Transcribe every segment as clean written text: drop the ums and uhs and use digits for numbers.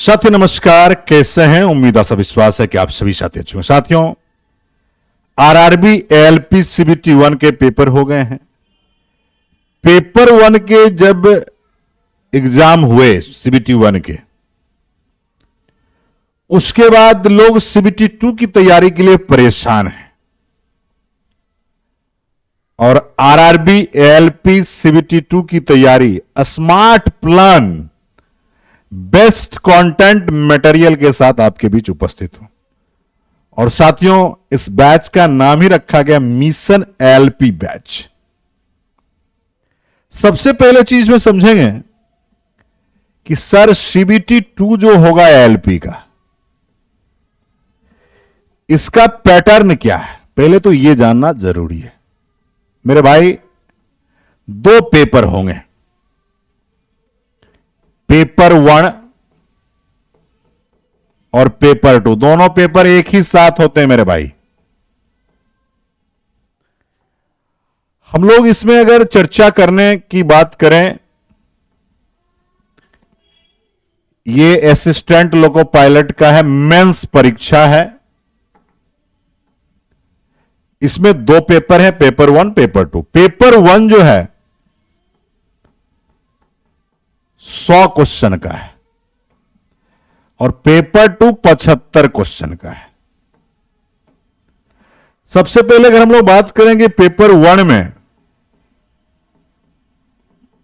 साथी नमस्कार, कैसे हैं? उम्मीद आशा विश्वास है कि आप सभी साथी अच्छे हैं। साथियों, आरआरबी एएलपी सीबीटी 1 के पेपर हो गए हैं। पेपर 1 के जब एग्जाम हुए सीबीटी 1 के, उसके बाद लोग सीबीटी 2 की तैयारी के लिए परेशान हैं और आरआरबी एएलपी सीबीटी 2 की तैयारी smart plan best content material के साथ आपके बीच उपस्थित हूं। और साथियों, इस बैच का नाम ही रखा गया मिशन एएलपी बैच। सबसे पहले चीज में समझेंगे कि सर सीबीटी 2 जो होगा एएलपी का, इसका पैटर्न क्या है, पहले तो यह जानना जरूरी है। मेरे भाई, 2 पेपर होंगे, पेपर 1 और पेपर 2। दोनों पेपर एक ही साथ होते हैं मेरे भाई। हम लोग इसमें अगर चर्चा करने की बात करें, ये असिस्टेंट लोको पायलट का है, मेंस परीक्षा है। इसमें 2 पेपर है, पेपर 1 पेपर 2। पेपर 1 जो है 100 क्वेश्चन का है और पेपर 2 75 क्वेश्चन का है। सबसे पहले अगर हम लोग बात करेंगे पेपर 1 में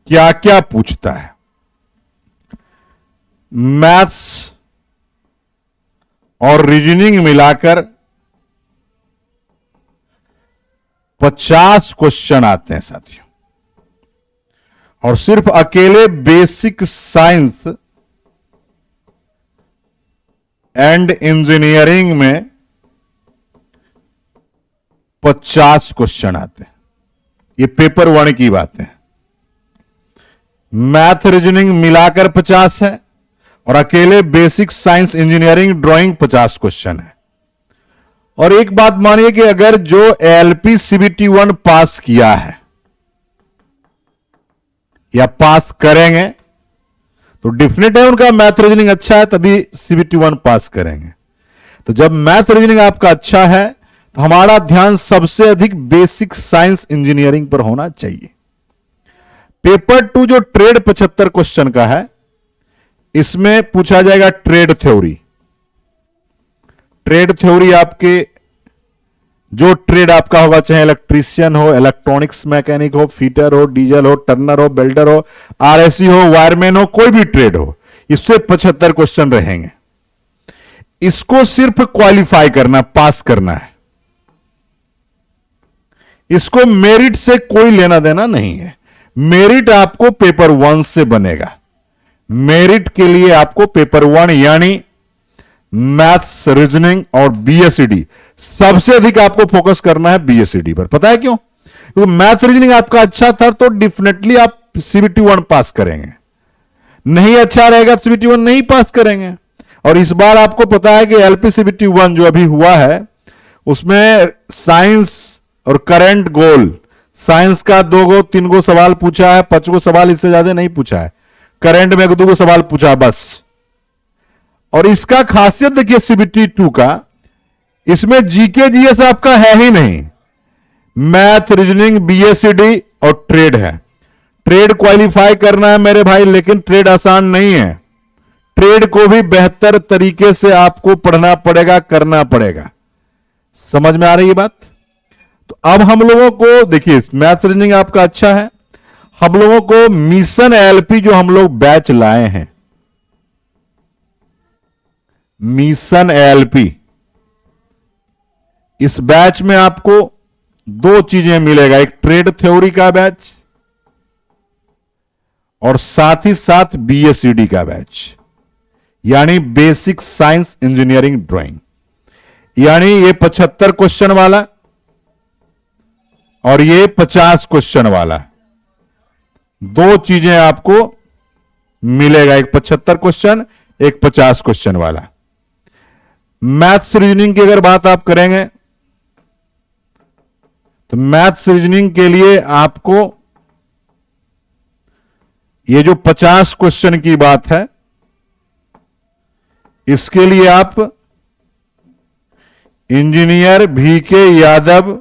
क्या क्या पूछता है, मैथ्स और रीजनिंग मिलाकर 50 क्वेश्चन आते हैं साथियों। और सिर्फ अकेले बेसिक साइंस एंड इंजीनियरिंग में 50 क्वेश्चन आते हैं। ये पेपर 1 की बात है। मैथ रीजनिंग मिलाकर 50 है और अकेले basic science engineering drawing 50 question है। और एक बात मानिए कि अगर जो एएलपी सीबीटी 1 पास किया है या पास करेंगे तो डेफिनेट है उनका मैथ रीजनिंग अच्छा है, तभी सीबीटी 1 पास करेंगे। तो जब मैथ रीजनिंग आपका अच्छा है तो हमारा ध्यान सबसे अधिक बेसिक साइंस इंजीनियरिंग पर होना चाहिए। पेपर 2 जो ट्रेड 75 क्वेश्चन का है, इसमें पूछा जाएगा ट्रेड थ्योरी। ट्रेड थ्योरी आपके जो ट्रेड आपका होगा, चाहे इलेक्ट्रीशियन हो, इलेक्ट्रॉनिक्स मैकेनिक हो, फीटर हो, डीजल हो, टर्नर हो, बेल्डर हो, आरएससी हो, वायरमैन हो, कोई भी ट्रेड हो, इससे 75 क्वेश्चन रहेंगे। इसको सिर्फ क्वालिफाई करना, पास करना है। इसको मेरिट से कोई लेना देना नहीं है। मेरिट आपको पेपर 1 से बनेगा। मेरिट के लिए आपको पेपर 1 यानी मैथ्स, रीजनिंग और बीएसईडी, सबसे अधिक आपको फोकस करना है बीएसईडी पर। पता है क्यों? क्योंकि मैथ रीजनिंग आपका अच्छा था तो डेफिनेटली आप सीबीटी 1 पास करेंगे। नहीं अच्छा रहेगा सीबीटी 1 नहीं पास करेंगे। और इस बार आपको पता है कि एलपी सीबीटी 1 जो अभी हुआ है, उसमें साइंस और करंट गोल, साइंस का 2 3 गो सवाल पूछा है, 5 गो सवाल, इससे ज्यादा नहीं पूछा है। करंट में 2 गो सवाल पूछा बस। और इसका खासियत देखिए सीबीटी 2 का, इसमें जीके जीएस आपका है ही नहीं। मैथ, रीजनिंग, बीएसईडी और ट्रेड है। ट्रेड क्वालिफाई करना है मेरे भाई, लेकिन ट्रेड आसान नहीं है। ट्रेड को भी बेहतर तरीके से आपको पढ़ना पड़ेगा, करना पड़ेगा। समझ में आ रही है बात? तो अब हम लोगों को देखिए, मैथ रीजनिंग आपका अच्छा है। हम लोगों को मिशन एएलपी जो हम लोग बैच लाए हैं, मिशन एएलपी, इस बैच में आपको 2 चीजें मिलेगा। एक ट्रेड थ्योरी का बैच और साथ ही साथ बीएसईडी का बैच, यानी बेसिक साइंस इंजीनियरिंग ड्राइंग। यानी ये 75 क्वेश्चन वाला और ये 50 क्वेश्चन वाला, 2 चीजें आपको मिलेगा। एक 75 क्वेश्चन, एक 50 क्वेश्चन वाला। मैथ्स रीजनिंग की अगर बात आप करेंगे तो मैथ्स रीजनिंग के लिए आपको ये जो 50 क्वेश्चन की बात है, इसके लिए आप engineer VK Yadav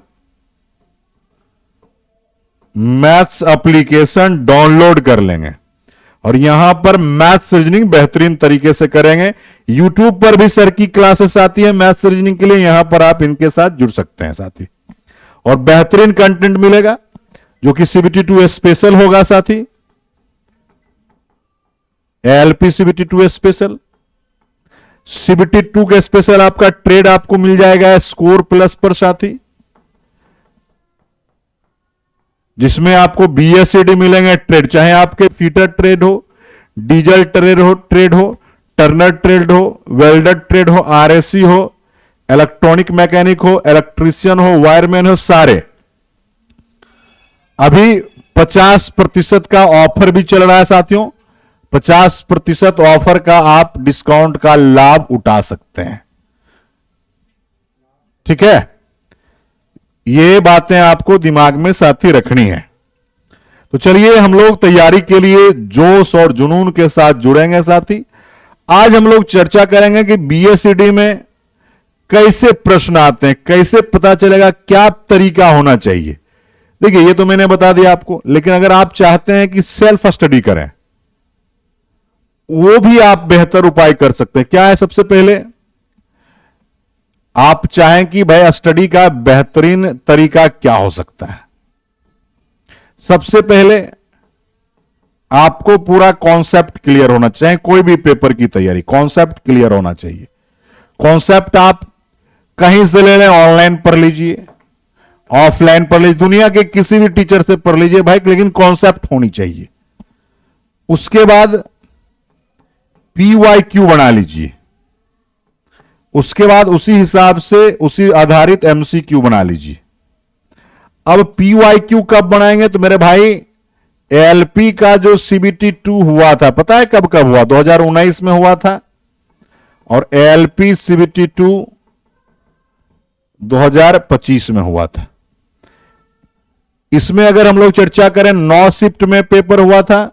maths application download कर लेंगे और यहां पर मैथ्स रीजनिंग बेहतरीन तरीके से करेंगे। यूट्यूब पर भी सर की क्लासेस आती है मैथ्स रीजनिंग के लिए, यहां पर आप इनके साथ जुड़ सकते हैं साथी, और बेहतरीन कंटेंट मिलेगा जो कि CBT2 स्पेशल होगा साथी, ALP CBT2 स्पेशल, CBT2 के स्पेशल आपका ट्रेड आपको मिल जाएगा स्कोर प्लस पर साथी, जिसमें आपको BSED मिलेंगे ट्रेड, चाहे आपके फीटर ट्रेड हो, डीजल ट्रेड हो, टर्नर ट्रेड हो, वेल्डर ट्रेड हो, RAC हो, इलेक्ट्रॉनिक मैकेनिक हो, इलेक्ट्रीशियन हो, वायरमैन हो, सारे। अभी 50% का ऑफर भी चल रहा है साथियों, 50% ऑफर का आप डिस्काउंट का लाभ उठा सकते हैं। ठीक है, ये बातें आपको दिमाग में साथी रखनी है। तो चलिए हम लोग तैयारी के लिए जोश और जुनून के साथ जुड़ेंगे साथी। आज हम लोग चर्चा करेंगे कि BSED में कैसे प्रश्न आते हैं, कैसे पता चलेगा, क्या तरीका होना चाहिए। देखिए ये तो मैंने बता दिया आपको, लेकिन अगर आप चाहते हैं कि सेल्फ स्टडी करें, वो भी आप बेहतर उपाय कर सकते हैं। क्या है, सबसे पहले आप चाहें कि भाई स्टडी का बेहतरीन तरीका क्या हो सकता है। सबसे पहले आपको पूरा कॉन्सेप्ट क्लियर होना चाहिए, कोई भी पेपर की तैयारी कॉन्सेप्ट क्लियर होना चाहिए। कॉन्सेप्ट आप कहीं से ले लें, ऑनलाइन पढ़ लीजिए, ऑफलाइन पढ़ लीजिए, दुनिया के किसी भी टीचर से पढ़ लीजिए भाई, लेकिन कॉन्सेप्ट होनी चाहिए। उसके बाद PYQ बना लीजिए, उसके बाद उसी हिसाब से उसी आधारित MCQ बना लीजिए। अब PYQ कब बनाएंगे, तो मेरे भाई ALP का जो CBT2 हुआ था, पता है कब कब हुआ, 2019 में हुआ था, और ALP CBT2 2025 में हुआ था। इसमें अगर हम लोग चर्चा करें 9 शिफ्ट में पेपर हुआ था,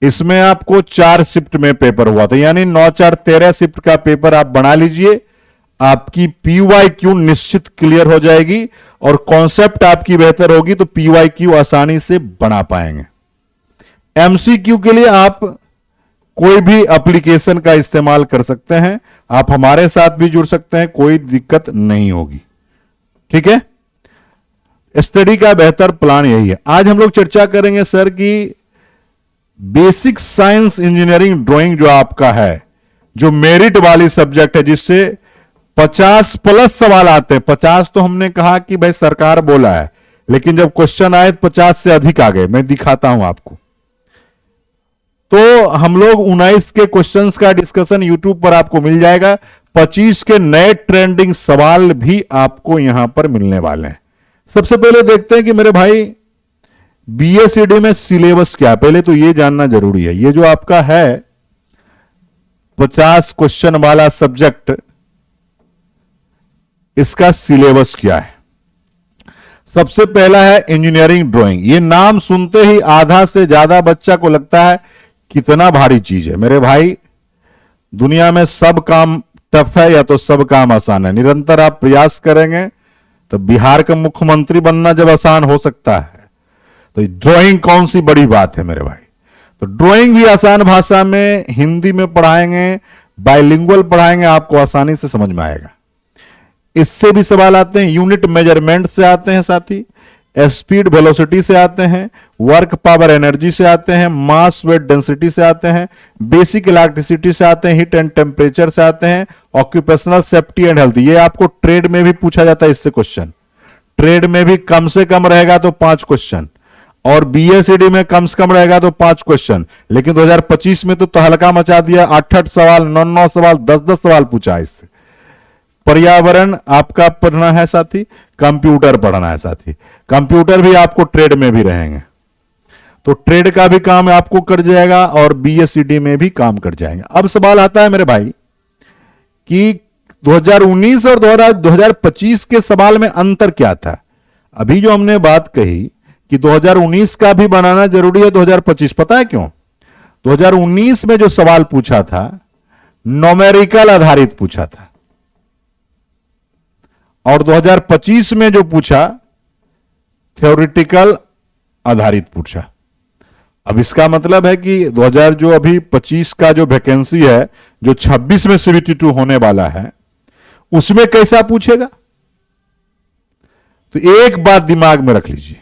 इसमें आपको 4 शिफ्ट में पेपर हुआ था, यानी 9 4 13 शिफ्ट का पेपर आप बना लीजिए, आपकी PYQ निश्चित क्लियर हो जाएगी और कॉन्सेप्ट आपकी बेहतर होगी तो PYQ आसानी से बना पाएंगे। MCQ के लिए आप कोई भी एप्लीकेशन का इस्तेमाल कर सकते हैं, आप हमारे साथ भी जुड़ सकते हैं, कोई दिक्कत नहीं होगी। ठीक है, स्टडी का बेहतर प्लान यही है। आज हम लोग चर्चा करेंगे सर की बेसिक साइंस इंजीनियरिंग ड्राइंग जो आपका है, जो मेरिट वाली सब्जेक्ट है, जिससे 50+ सवाल आते हैं। 50 तो हमने कहा कि भाई सरकार बोला है, लेकिन जब क्वेश्चन आए तो 50 से अधिक आ गए, मैं दिखाता हूं आपको। तो हम लोग 19 के क्वेश्चंस का डिस्कशन यूट्यूब पर आपको मिल जाएगा, 25 के नए ट्रेंडिंग सवाल भी आपको यहां पर मिलने वाले हैं। सबसे पहले देखते हैं कि मेरे भाई BSED में सिलेबस क्या है, पहले तो ये जानना जरूरी है। ये जो आपका है 50 क्वेश्चन वाला सब्जेक्ट, इसका सिलेबस क्या है। सबसे पहला है इंजीनियरिंग ड्राइंग। ये नाम सुनते ही आधा से ज्यादा बच्चा को लगता है कितना भारी चीज है। मेरे भाई दुनिया में सब काम टफ है या तो सब काम आसान है। निरंतर आप प्रयास करेंगे तो बिहार का मुख्यमंत्री बनना जब आसान हो सकता है, तो ड्राइंग कौन सी बड़ी बात है मेरे भाई। तो ड्राइंग भी आसान भाषा में हिंदी में पढ़ाएंगे, बाइलिंगुअल पढ़ाएंगे, आपको आसानी से समझ में आएगा। इससे भी सवाल आते हैं, यूनिट मेजरमेंट से आते हैं साथी, स्पीड वेलोसिटी से आते हैं, वर्क पावर एनर्जी से आते हैं, मास वेट डेंसिटी से आते हैं, बेसिक इलेक्ट्रिसिटी से आते हैं, हीट एंड टेम्परेचर से आते हैं, ऑक्यूपेशनल सेफ्टी एंड हेल्थ। ये आपको ट्रेड में भी पूछा जाता है इससे क्वेश्चन। ट्रेड में भी कम से कम रहेगा तो 5 क्वेश्चन, और BSED में कम से कम रहेगा तो 5 क्वेश्चन। लेकिन 2025 में तो तहलका मचा दिया, 8-8 सवाल, 9-9 सवाल, 10-10 सवाल पूछा है इससे। पर्यावरण आपका पढ़ना है साथी, कंप्यूटर पढ़ना है साथी। कंप्यूटर भी आपको ट्रेड में भी रहेंगे, तो ट्रेड का भी काम आपको कर जाएगा और BSED में भी काम कर जाएंगे। अब सवाल आता है मेरे भाई कि 2019 और 2025 के सवाल में अंतर क्या था। अभी जो हमने बात कही कि 2019 का भी बनाना जरूरी है, 2025, पता है क्यों? 2019 में जो सवाल पूछा था न्यूमेरिकल आधारित पूछा था, और 2025 में जो पूछा थ्योरेटिकल आधारित पूछा। अब इसका मतलब है कि 2000 जो अभी 25 का जो वैकेंसी है, जो 26 में CBT2 होने वाला है, उसमें कैसा पूछेगा। तो एक बात दिमाग में रख लीजिए,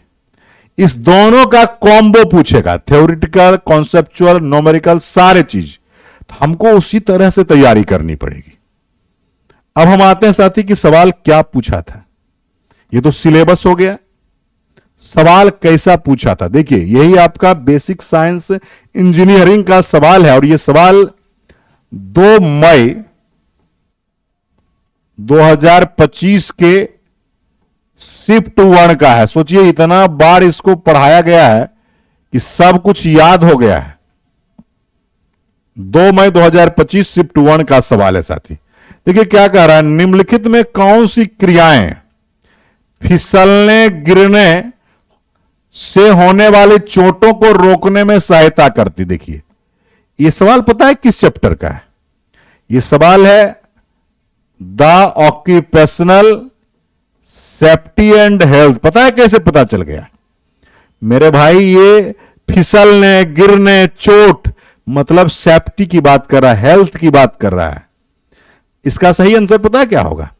इस दोनों का कॉम्बो पूछेगा, थ्योरेटिकल, कॉन्सेप्चुअल, न्यूमेरिकल, सारे चीज। तो हमको उसी तरह से तैयारी करनी पड़ेगी। अब हम आते हैं साथी कि सवाल क्या पूछा था। ये तो सिलेबस हो गया, सवाल कैसा पूछा था। देखिए, यही आपका बेसिक साइंस इंजीनियरिंग का सवाल है, और यह सवाल 2 मई 2025 के शिफ्ट 1 का है। सोचिए, इतना बार इसको पढ़ाया गया है कि सब कुछ याद हो गया है। 2 मई 2025 शिफ्ट 1 का सवाल है साथी। देखिए क्या कह रहा है, निम्नलिखित में कौन सी क्रियाएं फिसलने गिरने से होने वाली चोटों को रोकने में सहायता करती। देखिए, यह सवाल पता है किस चैप्टर का है। यह सवाल है the occupational safety and health. पता है कैसे पता चल गया मेरे भाई? ये फिसलने गिरने चोट मतलब सेफ्टी की बात कर रहा है, हेल्थ की बात कर रहा है। इसका सही आंसर पता है क्या होगा?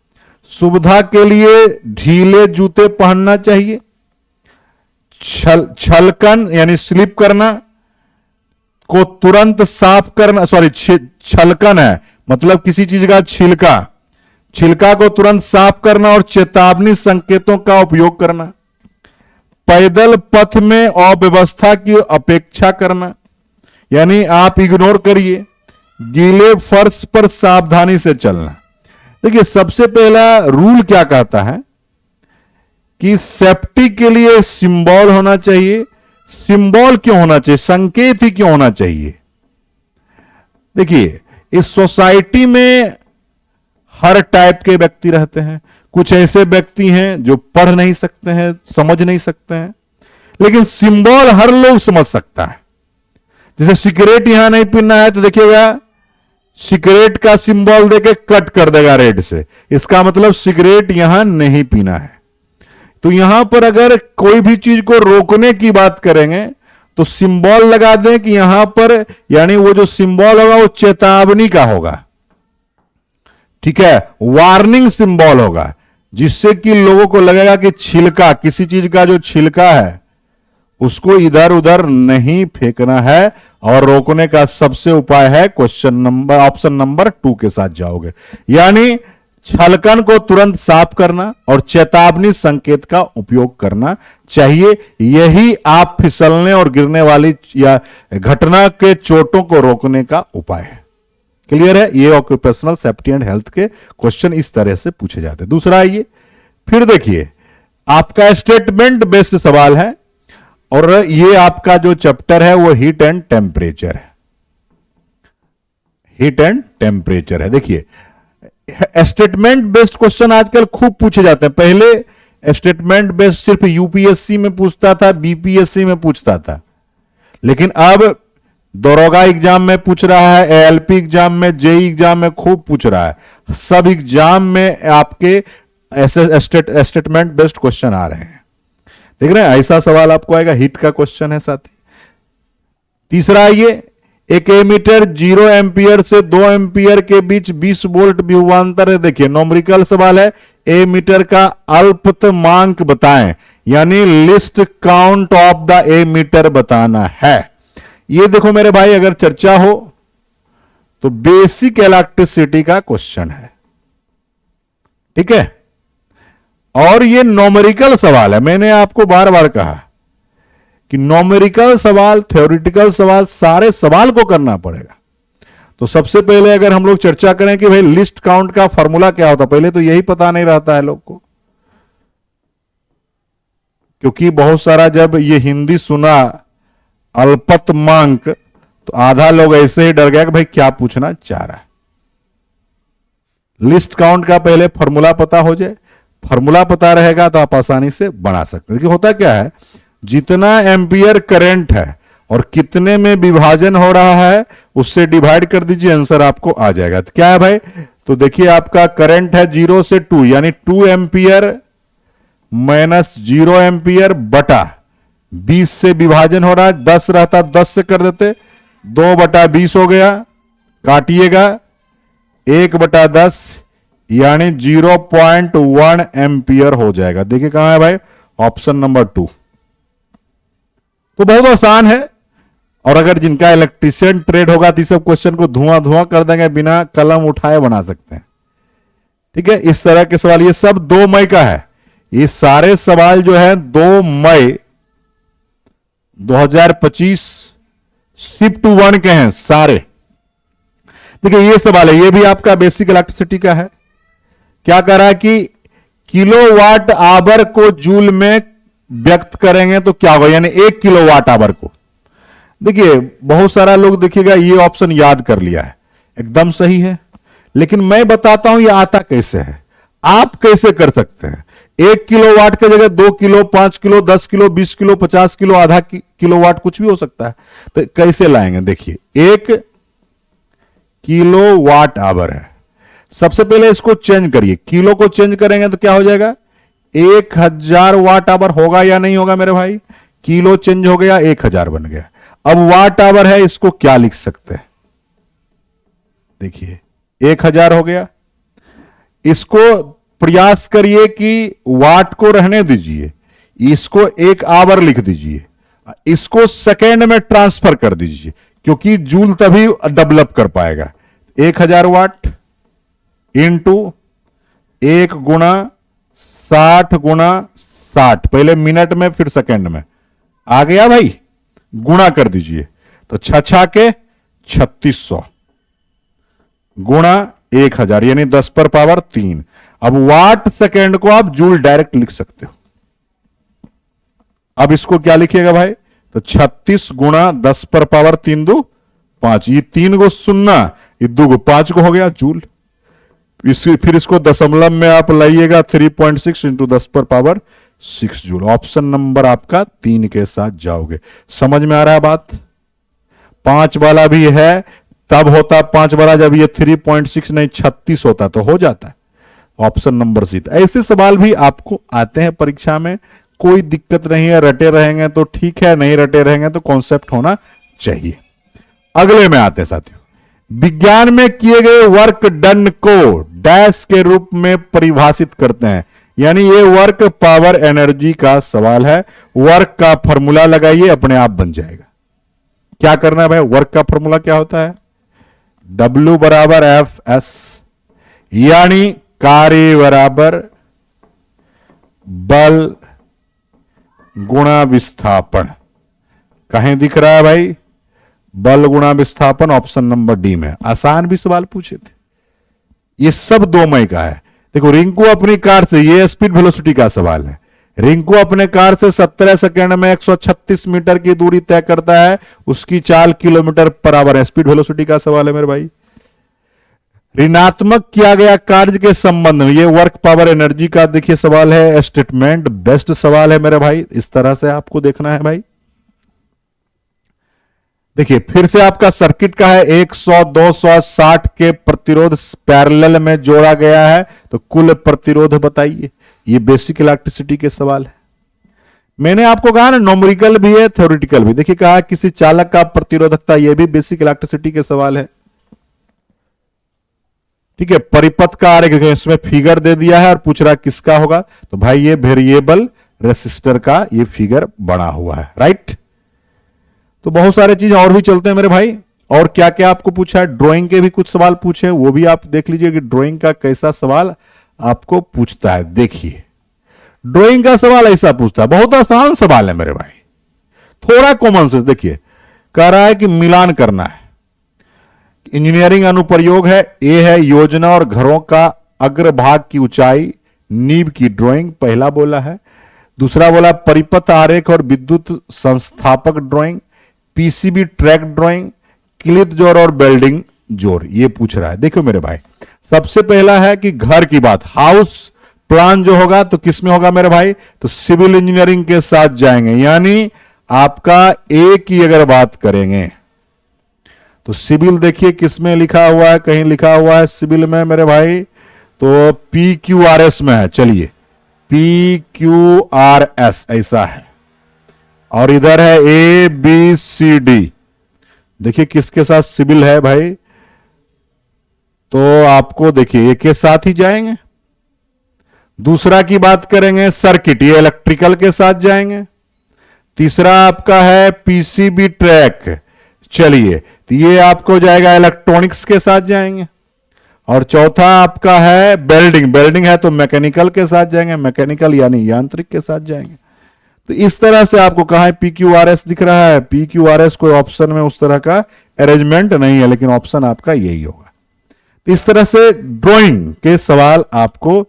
सुविधा के लिए ढीले जूते पहनना चाहिए। छलकन यानी स्लिप करना को तुरंत साफ करना, सॉरी छलकन है मतलब किसी चीज का छिलका को तुरंत साफ करना और चेतावनी संकेतों का उपयोग करना। पैदल पथ में अव्यवस्था की अपेक्षा करना, यानी आप इग्नोर करिए। गीले फर्श पर सावधानी से चलना। देखिए, सबसे पहला रूल क्या कहता है कि सेफ्टी के लिए सिंबल होना चाहिए। सिंबल क्यों होना चाहिए? संकेत ही क्यों होना चाहिए? देखिए, इस सोसाइटी में हर टाइप के व्यक्ति रहते हैं। कुछ ऐसे व्यक्ति हैं जो पढ़ नहीं सकते हैं, समझ नहीं सकते हैं, लेकिन सिंबल हर लोग समझ सकता है। जैसे सिगरेट यहां नहीं पीना है तो देखिएगा, सिगरेट का सिंबल देके कट कर देगा रेड से, इसका मतलब सिगरेट यहां नहीं पीना है। तो यहां पर अगर कोई भी चीज को रोकने की बात करेंगे तो सिंबल लगा दें कि यहां पर, यानी वो जो सिंबल होगा वो चेतावनी का होगा, ठीक है, वार्निंग सिंबल होगा, जिससे कि लोगों को लगेगा कि छिलका, किसी चीज का जो छिलका है उसको इधर उधर नहीं फेंकना है। और रोकने का सबसे उपाय है ऑप्शन नंबर 2 के साथ जाओगे, यानी छलकन को तुरंत साफ करना और चेतावनी संकेत का उपयोग करना चाहिए। यही आप फिसलने और गिरने वाली या घटना के चोटों को रोकने का उपाय है। क्लियर है? ये ऑक्यूपेशनल सेफ्टी एंड हेल्थ के क्वेश्चन इस तरह से पूछे जाते हैं। दूसरा आइए, फिर देखिए, आपका स्टेटमेंट बेस्ड सवाल है, और ये आपका जो चैप्टर है वो हीट एंड टेम्परेचर है। हीट एंड टेम्परेचर है। देखिए, स्टेटमेंट बेस्ड क्वेश्चन आजकल खूब पूछे जाते हैं। पहले स्टेटमेंट बेस्ड सिर्फ यूपीएससी में पूछता था, बीपीएससी में पूछता था, लेकिन अब दरोगा एग्जाम में पूछ रहा है, एएलपी एग्जाम में, जेई एग्जाम में खूब पूछ रहा है। सब एग्जाम में आपके ऐसे स्टेटमेंट बेस्ड क्वेश्चन आ रहे हैं। देख रहे हैं, ऐसा सवाल आपको आएगा, हिट का क्वेश्चन है साथी। तीसरा आइए, एक एमीटर 0 एम्पियर से 2 एम्पियर के बीच 20 वोल्ट विभवांतर है। देखिए, न्यूमेरिकल सवाल है, एमीटर का अल्पतमांक बताएं, यानी least count of the ammeter बताना है। ये देखो मेरे भाई, अगर चर्चा हो तो बेसिक इलेक्ट्रिसिटी का क्वेश्चन है, ठीक है, और ये न्यूमेरिकल सवाल है। मैंने आपको बार बार कहा कि न्यूमेरिकल सवाल, थ्योरेटिकल सवाल, सारे सवाल को करना पड़ेगा। तो सबसे पहले अगर हम लोग चर्चा करें कि भाई लिस्ट काउंट का फॉर्मूला क्या होता, पहले तो यही पता नहीं रहता है लोग को, क्योंकि बहुत सारा जब ये हिंदी सुना अल्पतमांक तो आधा लोग ऐसे ही डर गया कि भाई क्या पूछना चाह रहा है। लिस्ट काउंट का पहले फॉर्मूला पता हो जाए, फॉर्मूला पता रहेगा तो आप आसानी से बना सकते हैं। देखिए, होता क्या है, जितना एम्पियर करंट है और कितने में विभाजन हो रहा है उससे डिवाइड कर दीजिए, आंसर आपको आ जाएगा। तो क्या है भाई, तो देखिए आपका करंट है 0 से 2 यानी 2 एम्पियर माइनस 0 एम्पियर बटा 20 से विभाजन हो रहा है, 10 रहता 10 से कर देते, 2 बटा 20 हो गया, काटिएगा 1 बटा 10 यानी 0.1 एम्पियर हो जाएगा। देखिए कहां है भाई, ऑप्शन नंबर 2। तो बहुत आसान है, और अगर जिनका इलेक्ट्रिशियन ट्रेड होगा तो सब क्वेश्चन को धुआं धुआं कर देंगे, बिना कलम उठाए बना सकते हैं। ठीक है, इस तरह के सवाल, ये सब 2 मई का है, ये सारे सवाल जो है 2 मई 2025 शिफ्ट 1 के हैं सारे। देखिए ये सवाल है, ये भी आपका बेसिक इलेक्ट्रिसिटी का है। क्या कह रहा है कि किलोवाट आवर को जूल में व्यक्त करेंगे तो क्या होगा, यानी 1 किलोवाट आवर को। देखिए बहुत सारा लोग देखिएगा ये ऑप्शन याद कर लिया है, एकदम सही है, लेकिन मैं बताता हूं ये आता कैसे है, आप कैसे कर सकते हैं। 1 किलोवाट की जगह 2 kilo, 5 kilo, 10 kilo, 20 kilo, 50 kilo, आधा किलोवाट कुछ भी हो सकता है। तो कैसे लाएंगे, देखिए 1 किलोवाट आवर है, सबसे पहले इसको चेंज करिए, किलो को चेंज करेंगे तो क्या हो जाएगा, 1000 वाट आवर होगा या नहीं होगा मेरे भाई। किलो चेंज हो गया, 1000 बन गया। अब वाट आवर है, इसको क्या लिख सकते हैं, देखिए 1000 हो गया। इसको प्रयास करिए कि वाट को रहने दीजिए, इसको 1 आवर लिख दीजिए, इसको सेकेंड में ट्रांसफर कर दीजिए, क्योंकि जूल तभी डेवलप कर पाएगा। 1000 वाट इंटू 1 गुणा 60 गुणा 60, पहले मिनट में फिर सेकेंड में, आ गया भाई, गुणा कर दीजिए, तो 6 के 3600 गुणा 1000 यानी 10 पर पावर 3। अब वाट सेकेंड को आप जूल डायरेक्ट लिख सकते हो। अब इसको क्या लिखिएगा भाई, तो 36 गुणा 10 पर पावर 3 दो 5, ये 3 को 0, ये 2 को 5 को हो गया जूल। फिर इसको दशमलव में आप लाइएगा, 3.6 इंटू 10 पर पावर 6 जूल। ऑप्शन नंबर आपका 3 के साथ जाओगे। समझ में आ रहा है बात। 5 वाला भी है, तब होता 5 वाला जब ये 3.6 नहीं 36 होता तो हो जाता है। Option number C. ऐसे सवाल भी आपको आते हैं परीक्षा में, कोई दिक्कत नहीं है, रटे रहेंगे तो ठीक है, नहीं रटे रहेंगे तो कॉन्सेप्ट होना चाहिए। अगले में आते हैं साथियों, विज्ञान में किए गए वर्क डन को डैश के रूप में परिभाषित करते हैं, यानी ये वर्क पावर एनर्जी का सवाल है। वर्क का फॉर्मूला लगाइए, अपने आप बन जाएगा। क्या करना है भाई, वर्क का फॉर्मूला क्या होता है, W बराबर Fs, यानी कार्य बराबर बल गुणा विस्थापन। कहीं दिख रहा है भाई, बल गुणा विस्थापन, ऑप्शन नंबर डी में। आसान भी सवाल पूछे थे, ये सब 2 मई का है। देखो रिंकू अपनी कार से, ये स्पीड वेलोसिटी का सवाल है, रिंकू अपने कार से 17 सेकंड में 136 मीटर की दूरी तय करता है, उसकी चाल किलोमीटर पर आवर है। स्पीड वेलोसिटी का सवाल है मेरे भाई। ऋणात्मक किया गया कार्य के संबंध में, ये वर्क पावर एनर्जी का देखिए सवाल है, स्टेटमेंट बेस्ट सवाल है मेरे भाई। इस तरह से आपको देखना है भाई। देखिए फिर से आपका सर्किट का है, 100 260 के प्रतिरोध पैरेलल में जोड़ा गया है, तो कुल प्रतिरोध बताइए। ये बेसिक इलेक्ट्रिसिटी के सवाल है। मैंने आपको कहा ना न्यूमेरिकल भी है, थ्योरेटिकल भी। देखिए कहा किसी चालक का प्रतिरोधकता, ये भी बेसिक इलेक्ट्रिसिटी के सवाल है। ठीक है, परिपथ का आरेख इसमें फिगर दे दिया है और पूछ रहा है किसका होगा, तो भाई ये वेरिएबल रेसिस्टर का ये फिगर बना हुआ है, राइट। तो बहुत सारे चीज और भी चलते हैं मेरे भाई। और क्या क्या आपको पूछा है, ड्राइंग के भी कुछ सवाल पूछे, वो भी आप देख लीजिए कि ड्राइंग का कैसा सवाल आपको पूछता है। देखिए ड्राइंग का सवाल ऐसा पूछता है, बहुत आसान सवाल है मेरे भाई, थोड़ा कॉमन सेंस। देखिए कह रहा है कि मिलान करना है, इंजीनियरिंग अनुप्रयोग है। ए है योजना और घरों का अग्रभाग की ऊंचाई, नींव की ड्राइंग, पहला बोला है। दूसरा बोला परिपथ आरेख और विद्युत संस्थापक drawing, PCB track drawing, clip जोड़ और बेल्डिंग जोड़, ये पूछ रहा है। देखो मेरे भाई, सबसे पहला है कि घर की बात, हाउस प्लान जो होगा तो किसमें होगा मेरे भाई, तो सिविल इंजीनियरिंग के साथ जाएंगे, यानी आपका ए की अगर बात करेंगे तो सिविल देखिए किसमें लिखा हुआ है, कहीं लिखा हुआ है सिविल में मेरे भाई तो PQRS में है। चलिए PQRS ऐसा है, और इधर है ABCD। देखिए किसके साथ सिविल है भाई, तो आपको देखिए एक के साथ ही जाएंगे। दूसरा की बात करेंगे सर्किट, ये इलेक्ट्रिकल के साथ जाएंगे। तीसरा आपका है PCB ट्रैक, चलिए तो ये आपको जाएगा इलेक्ट्रॉनिक्स के साथ जाएंगे। और चौथा आपका है बेल्डिंग, बेल्डिंग है तो मैकेनिकल के साथ जाएंगे, मैकेनिकल यानी यांत्रिक के साथ जाएंगे। तो इस तरह से आपको कहा है PQRS दिख रहा है। PQRS कोई ऑप्शन में उस तरह का अरेंजमेंट नहीं है, लेकिन ऑप्शन आपका यही होगा। तो इस तरह से ड्राइंग के सवाल आपको,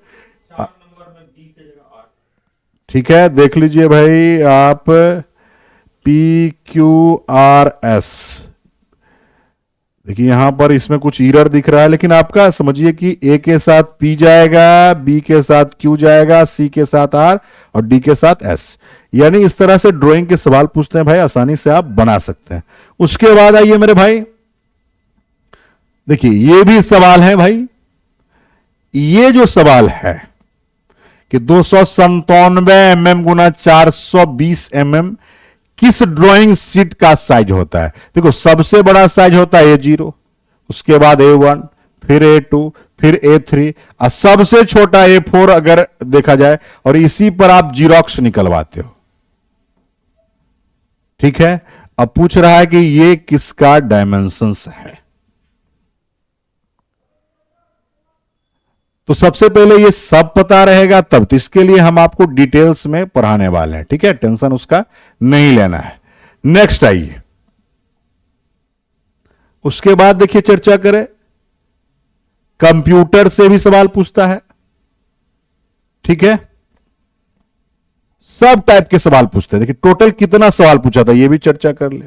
ठीक है, देख लीजिए भाई आप PQRS। देखिए यहां पर इसमें कुछ एरर दिख रहा है, लेकिन आपका समझिए कि A के साथ P जाएगा, B के साथ Q जाएगा, C के साथ R और D के साथ S। यानी इस तरह से ड्राइंग के सवाल पूछते हैं भाई, आसानी से आप बना सकते हैं। उसके बाद आइए मेरे भाई, देखिए ये भी सवाल है भाई। ये जो सवाल है कि 297 mm गुना 420 mm किस ड्राइंग शीट का साइज होता है। देखो सबसे बड़ा साइज होता है A0, उसके बाद A1, फिर A2, फिर A3 और सबसे छोटा A4 अगर देखा जाए, और इसी पर आप जीरोक्स निकलवाते हो। ठीक है, अब पूछ रहा है कि ये किसका डायमेंशंस है। तो सबसे पहले ये सब पता रहेगा तब, तो इसके लिए हम आपको डिटेल्स में पढ़ाने वाले हैं। ठीक है, टेंशन उसका नहीं लेना है। नेक्स्ट आइए, उसके बाद देखिए चर्चा करें, कंप्यूटर से भी सवाल पूछता है। ठीक है, सब टाइप के सवाल पूछते हैं। देखिए टोटल कितना सवाल पूछा था ये भी चर्चा कर ले।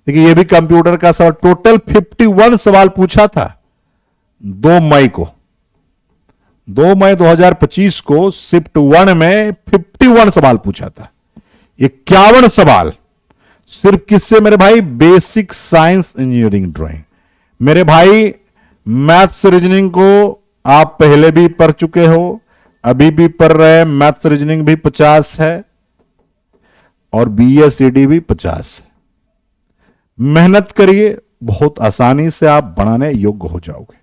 देखिए ये भी कंप्यूटर का सवाल, टोटल 51 सवाल पूछा था 2 मई को। 2 मई 2025 को शिफ्ट 1 में 51 सवाल पूछा था। 51 सवाल सिर्फ किससे मेरे भाई, बेसिक साइंस इंजीनियरिंग ड्राइंग। मेरे भाई मैथ्स रीजनिंग को आप पहले भी पढ़ चुके हो, अभी भी पढ़ रहे हैं। मैथ्स रीजनिंग भी 50 है और BSED भी 50 है। मेहनत करिए, बहुत आसानी से आप बनाने योग्य हो जाओगे।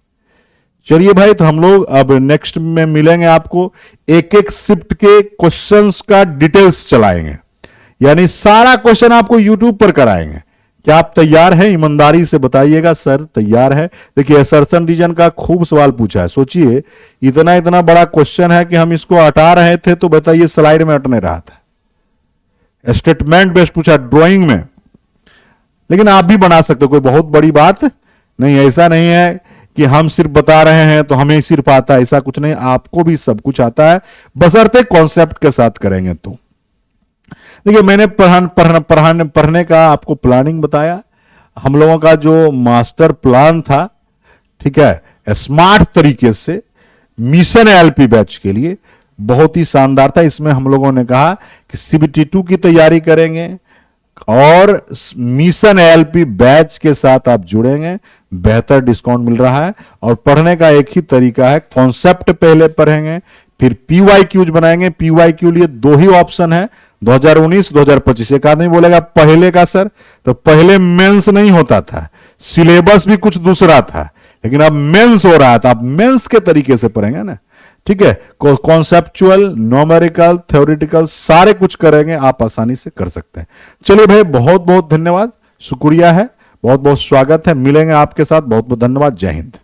चलिए भाई, तो हम लोग अब नेक्स्ट में मिलेंगे, आपको एक एक शिफ्ट के क्वेश्चंस का डिटेल्स चलाएंगे, यानी सारा क्वेश्चन आपको YouTube पर कराएंगे। क्या आप तैयार हैं? ईमानदारी से बताइएगा सर तैयार है। देखिए असर्शन रीजन का खूब सवाल पूछा है। सोचिए इतना इतना बड़ा क्वेश्चन है कि हम इसको हटा रहे थे तो बताइए स्लाइड में हटने रहा था। स्टेटमेंट बेस्ड पूछा ड्राइंग में, लेकिन आप भी बना सकते हो, कोई बहुत बड़ी बात नहीं। ऐसा नहीं है कि हम सिर्फ बता रहे हैं तो हमें सिर्फ आता है, ऐसा कुछ नहीं, आपको भी सब कुछ आता है, बशर्ते कॉन्सेप्ट के साथ करेंगे तो। देखिए मैंने पढ़ने का आपको प्लानिंग बताया। हम लोगों का जो मास्टर प्लान था, ठीक है, स्मार्ट तरीके से मिशन LP बैच के लिए बहुत ही शानदार था। इसमें हम लोगों ने कहा कि CBT2 की तैयारी करेंगे और मिशन LP बैच के साथ आप जुड़ेंगे, बेहतर डिस्काउंट मिल रहा है। और पढ़ने का एक ही तरीका है, कॉन्सेप्ट पहले पढ़ेंगे, फिर PYQs बनाएंगे। PYQ लिए 2 ही ऑप्शन है, 2019 2025। एक आदमी बोलेगा पहले का सर, तो पहले मेंस नहीं होता था, सिलेबस भी कुछ दूसरा था, लेकिन अब मेंस हो रहा था। आप मेंस के तरीके से पढ़ेंगे ना, ठीक है, कॉन्सेप्चुअल, न्यूमेरिकल, थ्योरेटिकल सारे कुछ करेंगे, आप आसानी से कर सकते हैं। चलिए भाई, बहुत बहुत धन्यवाद, शुक्रिया है, बहुत बहुत स्वागत है, मिलेंगे आपके साथ। बहुत बहुत धन्यवाद, जय हिंद।